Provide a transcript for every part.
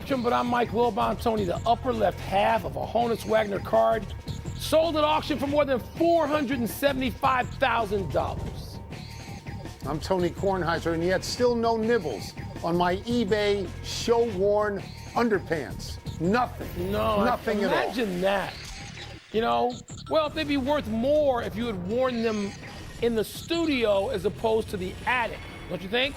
Interruption, but I'm Mike Wilbon. Tony, the upper left half of a Honus Wagner card sold at auction for more than $475,000. I'm Tony Kornheiser, and yet still no nibbles on my eBay show-worn underpants. Nothing. Nothing at all. Imagine that. You know, well, they'd be worth more if you had worn them in the studio as opposed to the attic, don't you think?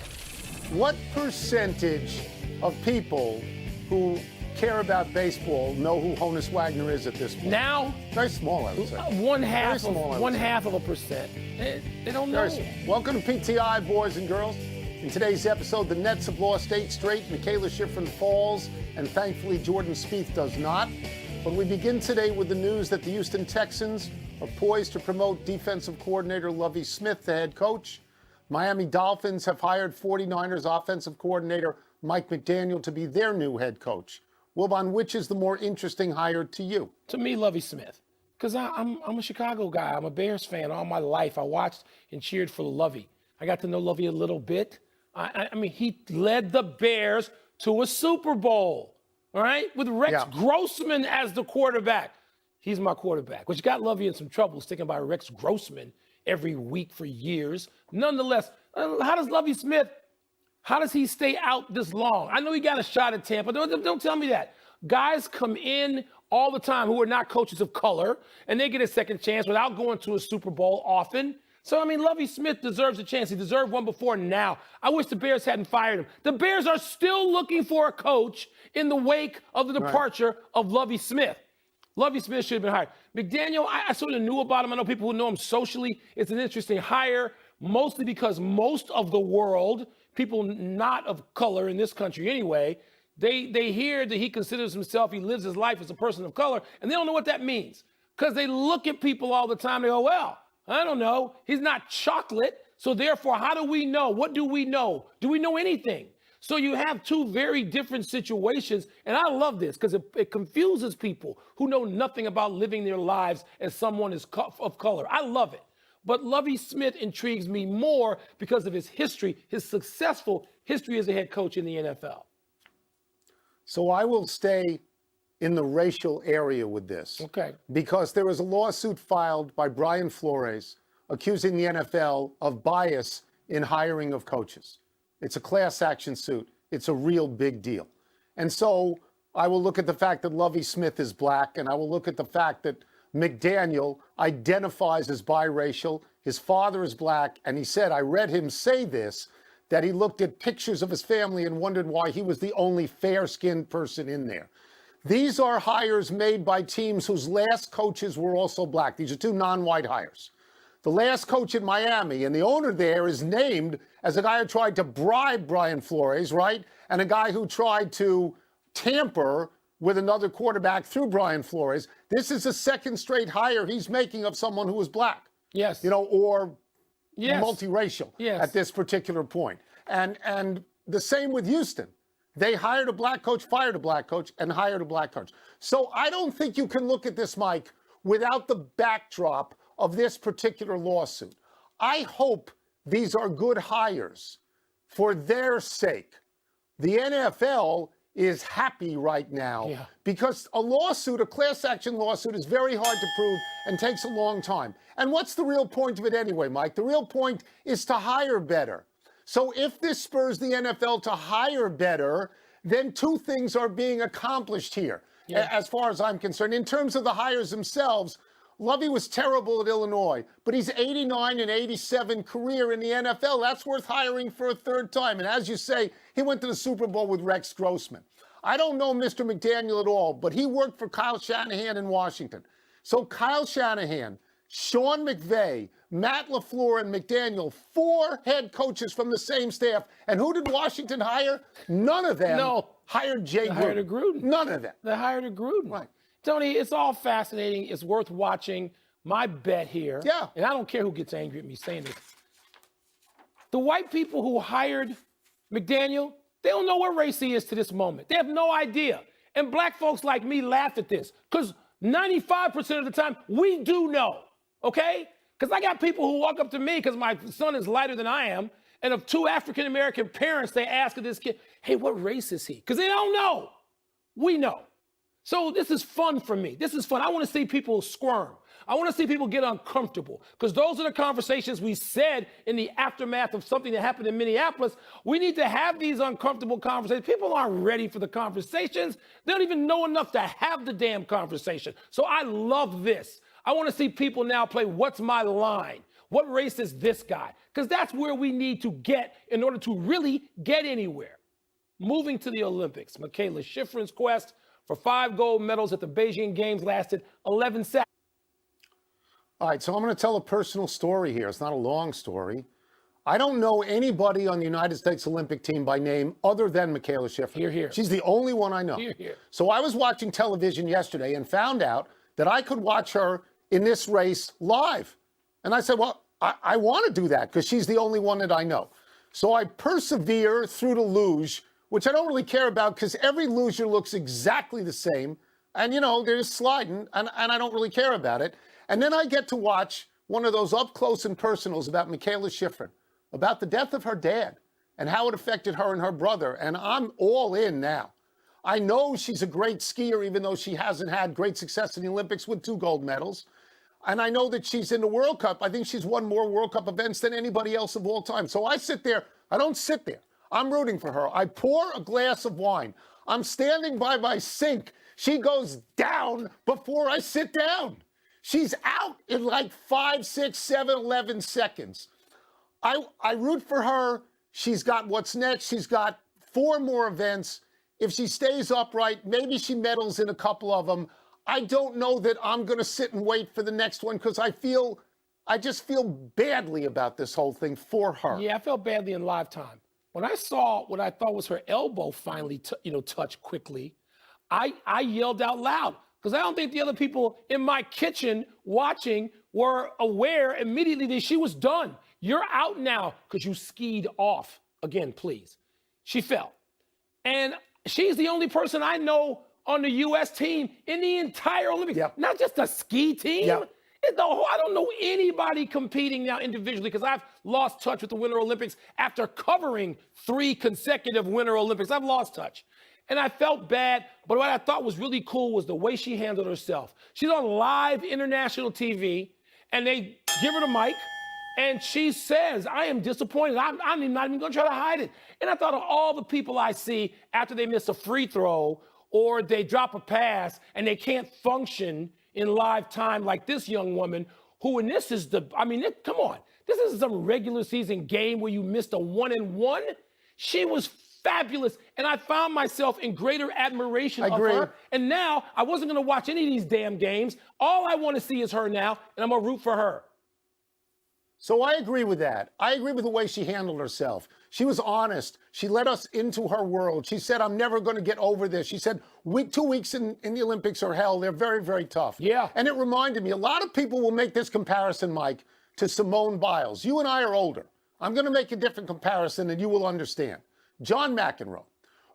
What percentage of people who care about baseball know who Honus Wagner is at this point? Now, very small, I would say. One half of a percent. They don't know. Welcome to PTI, boys and girls. In today's episode, the Nets have lost 8 straight. Michaela Schifrin falls, and thankfully Jordan Spieth does not. But we begin today with the news that the Houston Texans are poised to promote defensive coordinator Lovie Smith to head coach. Miami Dolphins have hired 49ers offensive coordinator Mike McDaniel to be their new head coach. Wilbon, which is the more interesting hire to you? To me, Lovie Smith. Because I'm a Chicago guy. I'm a Bears fan all my life. I watched and cheered for Lovie. I got to know Lovie a little bit. I mean, he led the Bears to a Super Bowl, all right, with Rex Grossman as the quarterback. He's my quarterback, which got Lovie in some trouble sticking by Rex Grossman every week for years. Nonetheless, how does Lovie Smith, how does he stay out this long? I know he got a shot at Tampa. Don't tell me that. Guys come in all the time who are not coaches of color, and they get a second chance without going to a Super Bowl often. So, I mean, Lovie Smith deserves a chance. He deserved one before now. I wish the Bears hadn't fired him. The Bears are still looking for a coach in the wake of the departure of Lovie Smith. Lovie Smith should have been hired. McDaniel, I sort of knew about him. I know people who know him socially. It's an interesting hire, mostly because most of the world, people not of color in this country anyway, they hear that he considers himself, he lives his life as a person of color, and they don't know what that means. Because they look at people all the time, they go, well, I don't know. He's not chocolate. So therefore, how do we know? What do we know? Do we know anything? So you have two very different situations. And I love this because it confuses people who know nothing about living their lives as someone is of color. I love it. But Lovie Smith intrigues me more because of his history, his successful history as a head coach in the NFL. So I will stay in the racial area with this. Okay. Because there was a lawsuit filed by Brian Flores accusing the NFL of bias in hiring of coaches. It's a class action suit. It's a real big deal. And so I will look at the fact that Lovie Smith is black, and I will look at the fact that McDaniel identifies as biracial. His father is black, and he said, I read him say this, that he looked at pictures of his family and wondered why he was the only fair-skinned person in there. These are hires made by teams whose last coaches were also black. These are 2 non-white hires. The last coach in Miami, and the owner there is named as a guy who tried to bribe Brian Flores, right? And a guy who tried to tamper with another quarterback through Brian Flores. This is a second straight hire he's making of someone who is black. Yes. You know, or multiracial at this particular point. And the same with Houston. They hired a black coach, fired a black coach, and hired a black coach. So I don't think you can look at this, Mike, without the backdrop of this particular lawsuit. I hope these are good hires for their sake. The NFL is happy right now because a lawsuit, a class action lawsuit, is very hard to prove and takes a long time. And what's the real point of it anyway, Mike? The real point is to hire better. So if this spurs the NFL to hire better, then 2 things are being accomplished here, as far as I'm concerned. In terms of the hires themselves, Lovie was terrible at Illinois, but he's 89 and 87 career in the NFL. That's worth hiring for a 3rd time. And as you say, he went to the Super Bowl with Rex Grossman. I don't know Mr. McDaniel at all, but he worked for Kyle Shanahan in Washington. So Kyle Shanahan, Sean McVay, Matt LaFleur, and McDaniel, 4 head coaches from the same staff. And who did Washington hire? None of them hired Jay Gruden. Hired a Gruden. None of them. They hired a Gruden. Right. Tony, it's all fascinating. It's worth watching. My bet here, and I don't care who gets angry at me saying this, the white people who hired McDaniel, they don't know what race he is to this moment. They have no idea. And black folks like me laugh at this because 95% of the time we do know, okay? Because I got people who walk up to me because my son is lighter than I am, and of 2 African-American parents, they ask this kid, hey, what race is he? Because they don't know. We know. So this is fun for me. This is fun. I want to see people squirm. I want to see people get uncomfortable, because those are the conversations we said in the aftermath of something that happened in Minneapolis. We need to have these uncomfortable conversations. People aren't ready for the conversations. They don't even know enough to have the damn conversation. So I love this. I want to see people now play what's my line? What race is this guy? Because that's where we need to get in order to really get anywhere. Moving to the Olympics, Mikaela Shiffrin's quest for 5 gold medals at the Beijing Games lasted 11 seconds. All right, so I'm going to tell a personal story here. It's not a long story. I don't know anybody on the United States Olympic team by name other than Mikaela Shiffrin. Hear, hear. She's the only one I know. Hear, hear. So I was watching television yesterday and found out that I could watch her in this race live. And I said, well, I want to do that because she's the only one that I know. So I persevere through the luge, which I don't really care about because every luger looks exactly the same. And, you know, they're just sliding, and I don't really care about it. And then I get to watch one of those up close and personals about Mikaela Shiffrin, about the death of her dad and how it affected her and her brother. And I'm all in now. I know she's a great skier, even though she hasn't had great success in the Olympics with 2 gold medals. And I know that she's in the World Cup. I think she's won more World Cup events than anybody else of all time. So I sit there. I don't sit there. I'm rooting for her. I pour a glass of wine. I'm standing by my sink. She goes down before I sit down. She's out in like 5, 6, 7, 11 seconds. I root for her. She's got what's next. She's got 4 more events. If she stays upright, maybe she medals in a couple of them. I don't know that I'm going to sit and wait for the next one because I just feel badly about this whole thing for her. Yeah, I felt badly in live time. When I saw what I thought was her elbow finally, touch quickly, I yelled out loud because I don't think the other people in my kitchen watching were aware immediately that she was done. You're out now because you skied off. Again, please. She fell. And she's the only person I know on the U.S. team in the entire Olympics. Yep. Not just a ski team. Yep. I don't know anybody competing now individually because I've lost touch with the Winter Olympics after covering 3 consecutive Winter Olympics. I've lost touch. And I felt bad, but what I thought was really cool was the way she handled herself. She's on live international TV, and they give her the mic, and she says, I am disappointed. I'm not even going to try to hide it. And I thought of all the people I see after they miss a free throw or they drop a pass and they can't function in live time like this young woman who, and this is come on. This is some regular season game where you missed a 1-and-1. She was fabulous, and I found myself in greater admiration of her. And now I wasn't going to watch any of these damn games. All I want to see is her now, and I'm going to root for her. So I agree with that. I agree with the way she handled herself. She was honest. She let us into her world. She said, I'm never going to get over this. She said, 2 weeks in the Olympics are hell. They're very, very tough. Yeah. And it reminded me, a lot of people will make this comparison, Mike, to Simone Biles. You and I are older. I'm going to make a different comparison and you will understand. John McEnroe.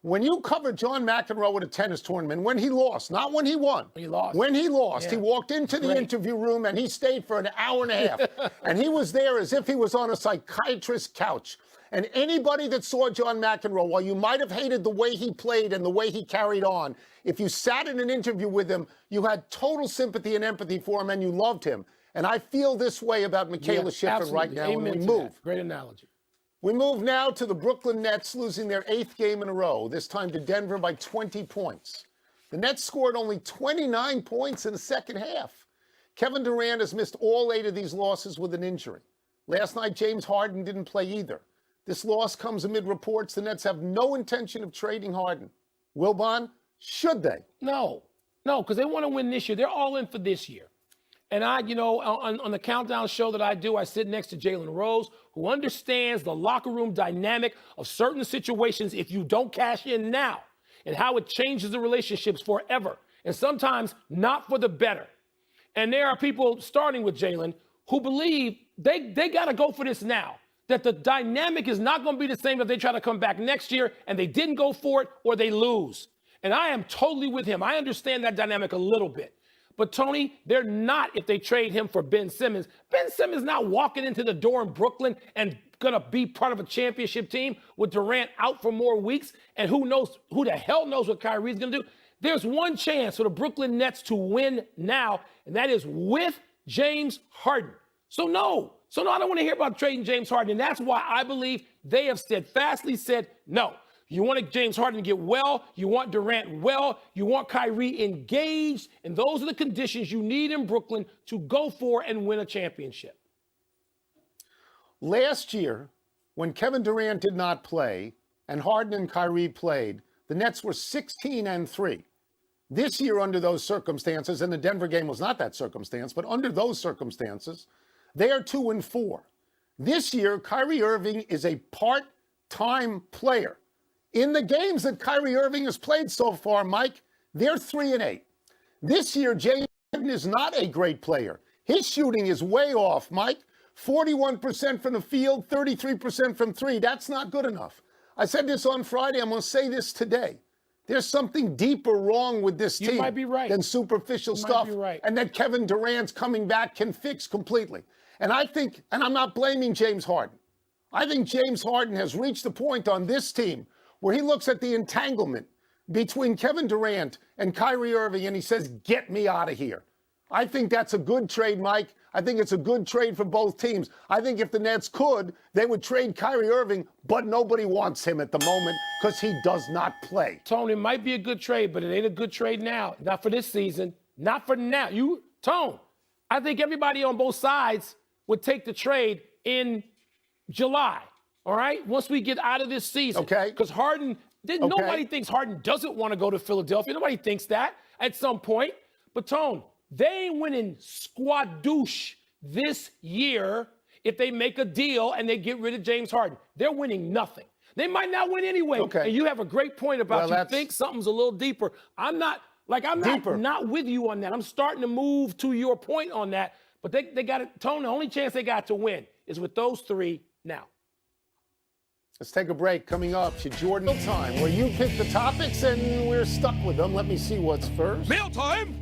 When you covered John McEnroe at a tennis tournament, when he lost, not when he won. He lost. When he lost, yeah. He walked into the interview room and he stayed for an hour and a half. And he was there as if he was on a psychiatrist's couch. And anybody that saw John McEnroe, while you might have hated the way he played and the way he carried on, if you sat in an interview with him, you had total sympathy and empathy for him and you loved him. And I feel this way about Mikaela Shiffrin right now. Amen when we to move. that. Great analogy. We move now to the Brooklyn Nets losing their 8th game in a row, this time to Denver by 20 points. The Nets scored only 29 points in the second half. Kevin Durant has missed all 8 of these losses with an injury. Last night, James Harden didn't play either. This loss comes amid reports the Nets have no intention of trading Harden. Wilbon, should they? No, because they want to win this year. They're all in for this year. And on the countdown show that I do, I sit next to Jalen Rose, who understands the locker room dynamic of certain situations if you don't cash in now and how it changes the relationships forever and sometimes not for the better. And there are people starting with Jalen who believe they got to go for this now, that the dynamic is not going to be the same if they try to come back next year and they didn't go for it or they lose. And I am totally with him. I understand that dynamic a little bit. But, Tony, they're not if they trade him for Ben Simmons. Ben Simmons not walking into the door in Brooklyn and going to be part of a championship team with Durant out for more weeks. And who the hell knows what Kyrie's going to do. There's one chance for the Brooklyn Nets to win now, and that is with James Harden. So no, I don't want to hear about trading James Harden, and that's why I believe they have steadfastly said no. You want James Harden to get well, you want Durant well, you want Kyrie engaged, and those are the conditions you need in Brooklyn to go for and win a championship. Last year, when Kevin Durant did not play and Harden and Kyrie played, the Nets were 16-3. This year, under those circumstances, and the Denver game was not that circumstance, but under those circumstances, they are 2-4. This year, Kyrie Irving is a part-time player. In the games that Kyrie Irving has played so far, Mike, they're 3-8. This year, James Harden is not a great player. His shooting is way off, Mike. 41% from the field, 33% from three. That's not good enough. I said this on Friday. I'm going to say this today. There's something deeper wrong with this team than superficial stuff, and that Kevin Durant's coming back can fix completely. And I think, and I'm not blaming James Harden, I think James Harden has reached the point on this team where he looks at the entanglement between Kevin Durant and Kyrie Irving and he says, get me out of here. I think that's a good trade, Mike. I think it's a good trade for both teams. I think if the Nets could, they would trade Kyrie Irving, but nobody wants him at the moment because he does not play. Tone, it might be a good trade, but it ain't a good trade now. Not for this season. Not for now. Tone, I think everybody on both sides would take the trade in July, all right? Once we get out of this season. Okay. Because Harden, nobody thinks Harden doesn't want to go to Philadelphia. Nobody thinks that at some point. But Tone, they ain't winning squadouche this year if they make a deal and they get rid of James Harden. They're winning nothing. They might not win anyway. Okay. And you have a great point about you think something's a little deeper. I'm not with you on that. I'm starting to move to your point on that. But they got it. Tone, the only chance they got to win is with those three now. Let's take a break. Coming up, it's Jordan time, where you pick the topics and we're stuck with them. Let me see what's first. Meal time!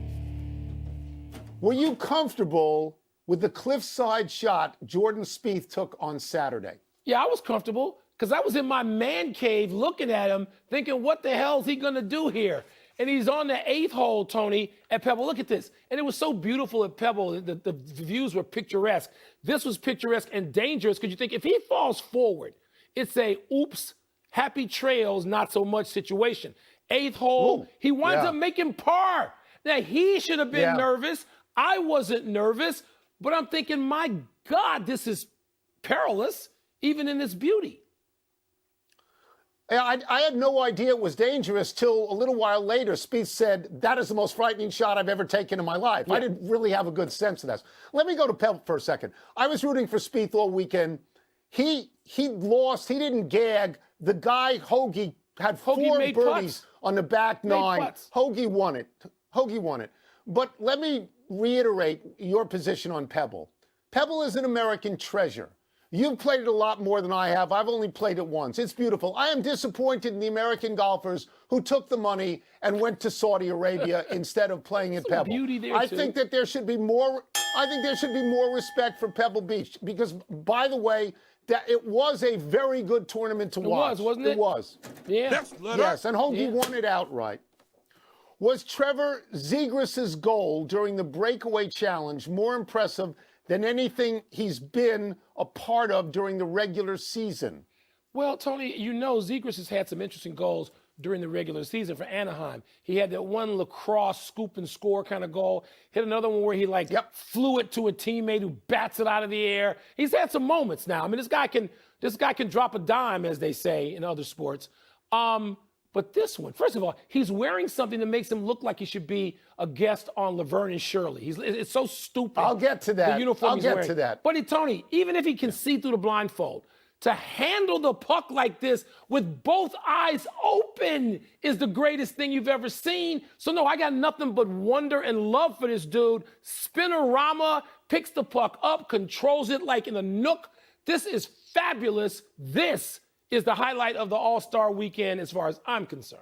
Were you comfortable with the cliffside shot Jordan Spieth took on Saturday? Yeah, I was comfortable because I was in my man cave looking at him thinking, what the hell is he going to do here? And he's on the 8th hole, Tony, at Pebble. Look at this. And it was so beautiful at Pebble. The views were picturesque. This was picturesque and dangerous because you think if he falls forward, it's a oops, happy trails, not so much situation. 8th hole, he winds up making par. Now, he should have been nervous. I wasn't nervous, but I'm thinking, my God, this is perilous, even in its beauty. I had no idea it was dangerous till a little while later. Spieth said, that is the most frightening shot I've ever taken in my life. I didn't really have a good sense of that. Let me go to Pebble for a second. I was rooting for Spieth all weekend. He lost. He didn't gag. The guy, Hoagie, had four birdies on the back nine. Hoagie won it. But let me reiterate your position on Pebble. Pebble is an American treasure. You've played it a lot more than I have. I've only played it once. It's beautiful. I am disappointed in the American golfers who took the money and went to Saudi Arabia instead of playing at Pebble. Beauty there I think that there should be more. I think there should be more respect for Pebble Beach because, by the way, that it was a very good tournament to watch. It was, wasn't it? It was. Yeah. Yes, and Hoagie won it outright. Was Trevor Zegras' goal during the breakaway challenge more impressive than anything he's been a part of during the regular season? Well, Tony, Zegras has had some interesting goals during the regular season for Anaheim. He had that one lacrosse scoop and score kind of goal. Hit another one where he flew it to a teammate who bats it out of the air. He's had some moments now. I mean, this guy can drop a dime, as they say in other sports. But this one, first of all, he's wearing something that makes him look like he should be a guest on Laverne and Shirley. It's so stupid. I'll get to that. The uniform I'll he's get wearing. to that. But Tony, even if he can see through the blindfold, to handle the puck like this with both eyes open is the greatest thing you've ever seen. So no, I got nothing but wonder and love for this dude. Spinorama, picks the puck up, controls it like in a nook. This is fabulous. This is the highlight of the All-Star weekend as far as I'm concerned.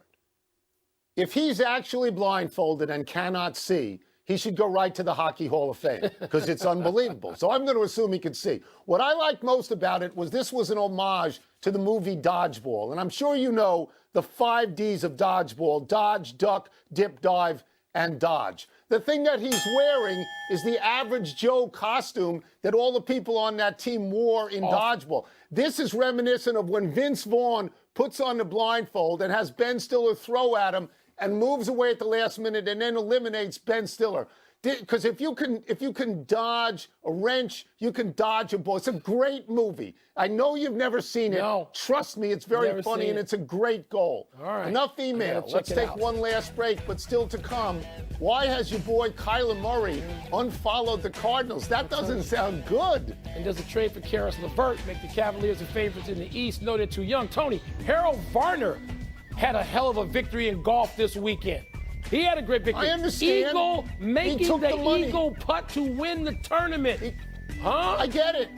If he's actually blindfolded and cannot see, he should go right to the Hockey Hall of Fame because it's unbelievable. So I'm going to assume he could see. What I liked most about it was this was an homage to the movie Dodgeball. And I'm sure you know the 5 Ds of Dodgeball: dodge, duck, dip, dive, and dodge. The thing that he's wearing is the average Joe costume that all the people on that team wore in Dodgeball. This is reminiscent of when Vince Vaughn puts on the blindfold and has Ben Stiller throw at him and moves away at the last minute and then eliminates Ben Stiller. Because if you can dodge a wrench, you can dodge a ball. It's a great movie. I know you've never seen it. No. Trust me, it's very funny and it's a great goal. All right. Enough email. Let's take one last break, but still to come. Why has your boy Kyler Murray unfollowed the Cardinals? That doesn't sound good. And does a trade for Karis LeVert make the Cavaliers the favorites in the East? No, they're too young. Tony, Harold Varner had a hell of a victory in golf this weekend. He had a great victory. I understand. Eagle making the eagle putt to win the tournament. I get it.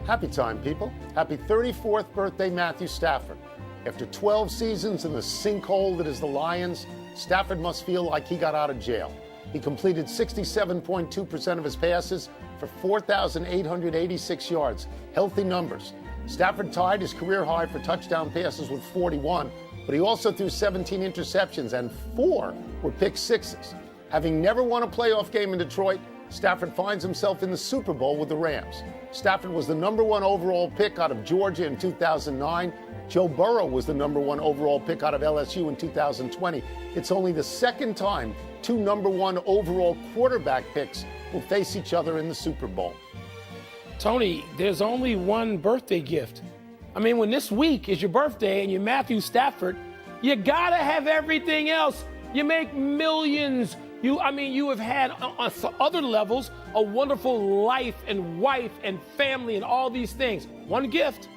Happy time, people. Happy 34th birthday, Matthew Stafford. After 12 seasons in the sinkhole that is the Lions, Stafford must feel like he got out of jail. He completed 67.2% of his passes for 4,886 yards. Healthy numbers. Stafford tied his career high for touchdown passes with 41, but he also threw 17 interceptions and 4 were pick sixes. Having never won a playoff game in Detroit, Stafford finds himself in the Super Bowl with the Rams. Stafford was the #1 overall pick out of Georgia in 2009. Joe Burrow was the #1 overall pick out of LSU in 2020. It's only the second time 2 #1 overall quarterback picks will face each other in the Super Bowl. Tony, there's only one birthday gift. I mean, when this week is your birthday and you're Matthew Stafford, you gotta have everything else. You make millions. You have had on other levels a wonderful life and wife and family and all these things. One gift.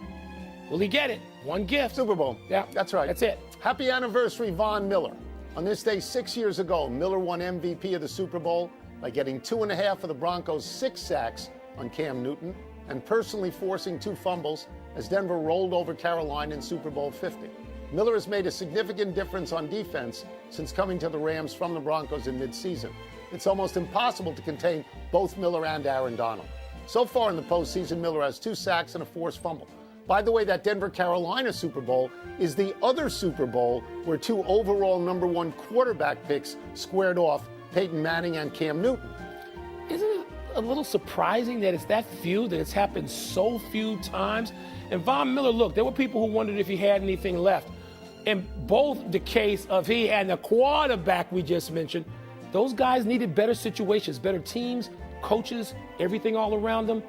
Will he get it? One gift. Super Bowl. Yeah, that's right. That's it. Happy anniversary, Von Miller. On this day 6 years ago, Miller won MVP of the Super Bowl by getting 2.5 of the Broncos' 6 sacks on Cam Newton and personally forcing 2 fumbles as Denver rolled over Carolina in Super Bowl 50. Miller has made a significant difference on defense since coming to the Rams from the Broncos in midseason. It's almost impossible to contain both Miller and Aaron Donald. So far in the postseason, Miller has 2 sacks and a forced fumble. By the way, that Denver-Carolina Super Bowl is the other Super Bowl where 2 overall #1 quarterback picks squared off, Peyton Manning and Cam Newton. Isn't it a little surprising that it's that few, that it's happened so few times? And Von Miller, look, there were people who wondered if he had anything left. In both the case of he and the quarterback we just mentioned, those guys needed better situations, better teams, coaches, everything all around them.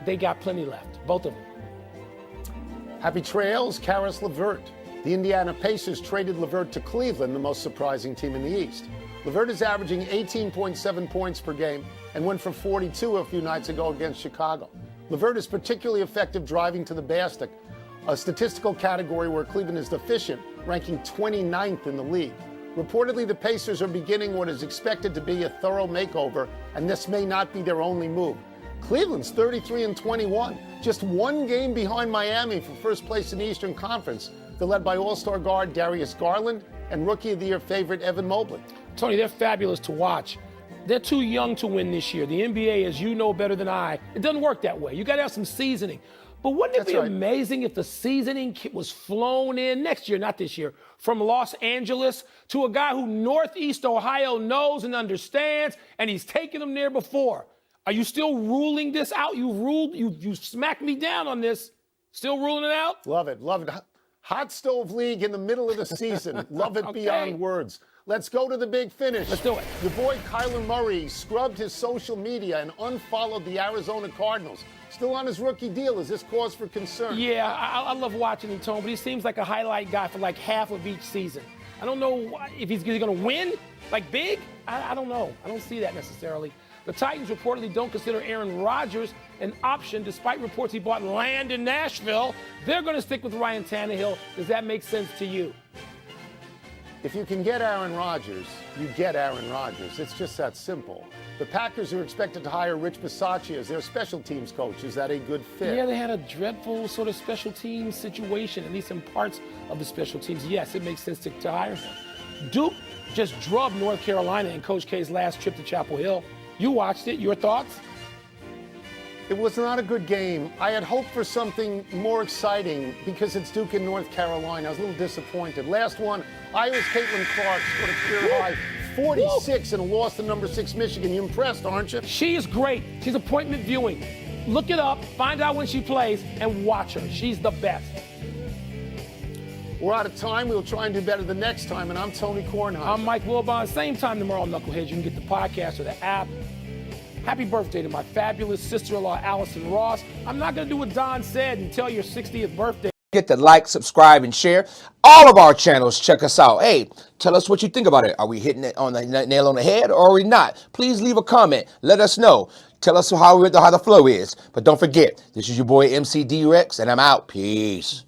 They got plenty left, both of them. Happy trails, Karis LeVert. The Indiana Pacers traded LeVert to Cleveland, the most surprising team in the East. LeVert is averaging 18.7 points per game and went for 42 a few nights ago against Chicago. LeVert is particularly effective driving to the basket, a statistical category where Cleveland is deficient, ranking 29th in the league. Reportedly, the Pacers are beginning what is expected to be a thorough makeover, and this may not be their only move. Cleveland's 33-21, just 1 game behind Miami for first place in the Eastern Conference. They're led by All-Star guard Darius Garland and Rookie of the Year favorite Evan Mobley. Tony, they're fabulous to watch. They're too young to win this year. The NBA, as you know better than I, it doesn't work that way. You got to have some seasoning. But wouldn't it be amazing if the seasoning was flown in next year, not this year, from Los Angeles to a guy who Northeast Ohio knows and understands, and he's taken them there before? Are you still ruling this out? You smacked me down on this. Still ruling it out? Love it, love it. Hot stove league in the middle of the season. Love it beyond words. Let's go to the big finish. Let's do it. Your boy Kyler Murray scrubbed his social media and unfollowed the Arizona Cardinals. Still on his rookie deal. Is this cause for concern? Yeah, I love watching him, Tone, but he seems like a highlight guy for like half of each season. I don't know if he's going to win, like big. I don't know. I don't see that necessarily. The Titans reportedly don't consider Aaron Rodgers an option, despite reports he bought land in Nashville. They're going to stick with Ryan Tannehill. Does that make sense to you? If you can get Aaron Rodgers, you get Aaron Rodgers. It's just that simple. The Packers are expected to hire Rich Bisaccia as their special teams coach. Is that a good fit? Yeah, they had a dreadful sort of special teams situation, at least in parts of the special teams. Yes, it makes sense to hire him. Duke just drubbed North Carolina in Coach K's last trip to Chapel Hill. You watched it. Your thoughts? It was not a good game. I had hoped for something more exciting because it's Duke and North Carolina. I was a little disappointed. Last one, Iowa's Caitlin Clark scored a career high 46 and lost to number 6 Michigan. You impressed, aren't you? She is great. She's appointment viewing. Look it up, find out when she plays, and watch her. She's the best. We're out of time. We'll try and do better the next time. And I'm Tony Kornheiser. I'm Mike Wilbon. Same time tomorrow, Knuckleheads. You can get the podcast or the app. Happy birthday to my fabulous sister-in-law, Allison Ross. I'm not going to do what Don said and tell your 60th birthday. Get to like, subscribe, and share all of our channels. Check us out. Hey, tell us what you think about it. Are we hitting it on the nail on the head or are we not? Please leave a comment. Let us know. Tell us how the flow is. But don't forget, this is your boy MC D-Rex, and I'm out. Peace.